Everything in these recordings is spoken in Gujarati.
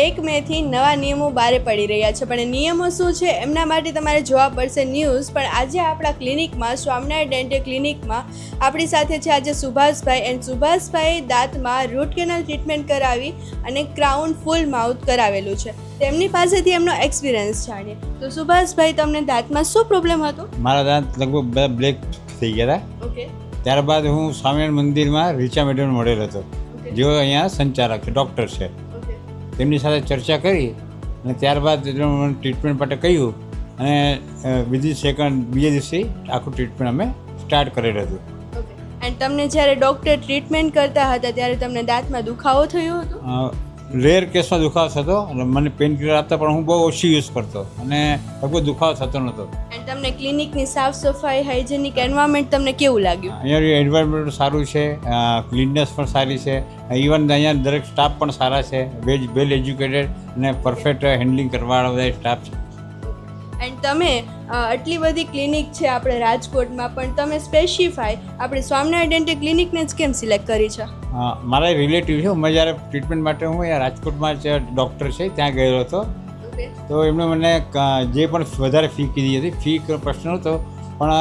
1 મેથી નવા નિયમો બહાર પડી રહ્યા છે, પણ એ નિયમો શું છે એમના માટે તમારે જોવા પડશે ન્યૂઝ. પણ આજે આપણા ક્લિનિકમાં, સ્વામિનારાયણ ડેન્ટલ ક્લિનિકમાં આપણી સાથે છે આજે Subhashbhai. And Subhashbhai દાંતમાં root canal treatment કરાવી અને ક્રાઉન ફૂલ માઉથ કરાવેલું છે. તેમની પાસેથી એમનો એક્સપિરિયન્સ જાણીએ. તો સુભાષભાઈ, તમને દાંતમાં શું પ્રોબ્લેમ હતો? મારા દાંત લગભગ બધા બ્લેક થઈ ગયા હતા. ઓકે. ત્યારબાદ હું સ્વામિનારાયણ મંદિરમાં રીચા મેડમ મળેલો હતો, જેઓ અહીંયા સંચાલક છે, ડૉક્ટર છે. તેમની સાથે ચર્ચા કરી અને ત્યારબાદ મને ટ્રીટમેન્ટ માટે કહ્યું અને વિધિન સેકન્ડ બીજે દિવસે આખું ટ્રીટમેન્ટ અમે સ્ટાર્ટ કરેલું હતું. એન્ડ તમને જ્યારે ડૉક્ટર ટ્રીટમેન્ટ કરતા હતા ત્યારે તમને દાંતમાં દુખાવો થયો હતો? રેર કેસમાં દુખાવો થતો અને મને પેન કિલર આપતા, પણ હું બહુ ઓછી યુઝ કરતો અને લગભગ દુખાવો થતો નહોતો. એન્ડ તમને ક્લિનિકની સાફ સફાઈ, હાઇજેનિક એન્વાયરમેન્ટ તમને કેવું લાગ્યું? અહીંયા એન્વાયરમેન્ટ સારું છે, ક્લીનનેસ પણ સારી છે, ઇવન અહીંયા દરેક સ્ટાફ પણ સારા છે, વેલ એજ્યુકેટેડ અને પરફેક્ટ હેન્ડલિંગ કરવાવાળા બધા સ્ટાફ છે. એન્ડ તમે આટલી બધી ક્લિનિક છે આપણે રાજકોટમાં, પણ તમે સ્પેસિફાઈ આપણે સ્વામિનારાયણ ડેન્ટલ ક્લિનિકને જ કેમ સિલેક્ટ કરી છે? મારા રિલેટિવ છે. મેં જ્યારે ટ્રીટમેન્ટ માટે હું અહીંયા રાજકોટમાં જ ડૉક્ટર છે ત્યાં ગયેલો હતો, તો એમણે મને જે પણ વધારે ફી કીધી હતી, ફી પ્રશ્ન હતો, પણ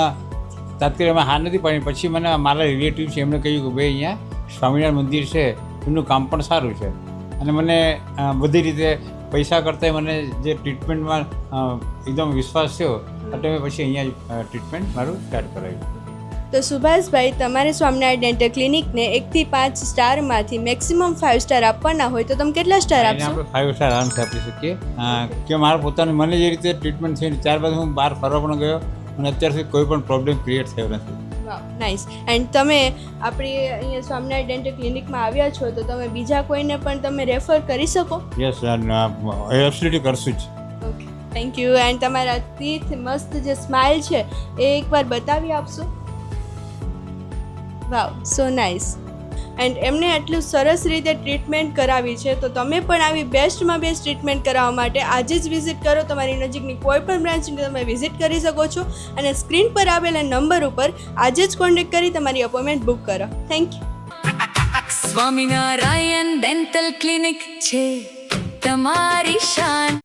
તાત્કાલિક એમાં હા નથી પાડી. પછી મને મારા રિલેટિવ છે એમણે કહ્યું કે ભાઈ અહીંયા સ્વામિનારાયણ મંદિર છે, એમનું કામ પણ સારું છે અને મને બધી રીતે પૈસા કરતાં મને જે ટ્રીટમેન્ટમાં એકદમ વિશ્વાસ થયો એટલે મેં પછી અહીંયા જ ટ્રીટમેન્ટ મારું સ્ટાર્ટ કરાવ્યું. તો સુભાષભાઈ, તમારે સ્વામિનારાયણ ડેન્ટલ ક્લિનિકને 1 થી 5 સ્ટારમાંથી મેક્સિમમ 5 સ્ટાર આપવાના હોય તો તમે કેટલા સ્ટાર આપશો? આપણે 5 સ્ટાર આરામથી આપી શકીએ કે મારા પોતાનું મને જે રીતે ટ્રીટમેન્ટ થઈ ત્યારબાદ હું બહાર ફરવા પણ ગયો અને અત્યાર સુધી કોઈ પણ પ્રોબ્લેમ ક્રિએટ થયો નથી. નાઇસ. એન્ડ તમે આપણી અહીંયા સ્વામિનારાયણ ડેન્ટલ ક્લિનિકમાં આવ્યા છો તો તમે બીજા કોઈને પણ તમે રેફર કરી શકો? યસ, એબ્સોલ્યુટલી કરશું જ. Okay, thank you. એન્ડ તમારા ટીથ મસ્ત જે સ્માઇલ છે એ એકવાર બતાવી આપશો? વાવ, સો નાઇસ. એન્ડ એમને આટલું સરસ રીતે ટ્રીટમેન્ટ કરાવી છે, તો તમે પણ આવી બેસ્ટમાં બેસ્ટ ટ્રીટમેન્ટ કરાવવા માટે આજે જ વિઝિટ કરો. તમારી નજીકની કોઈ પણ બ્રાન્ચને તમે વિઝિટ કરી શકો છો અને સ્ક્રીન પર આવેલા નંબર ઉપર આજે જ કોન્ટેક્ટ કરી તમારી અપોઇન્ટમેન્ટ બુક કરો. Thank you. Swaminarayan dental clinic છે તમારી શાન.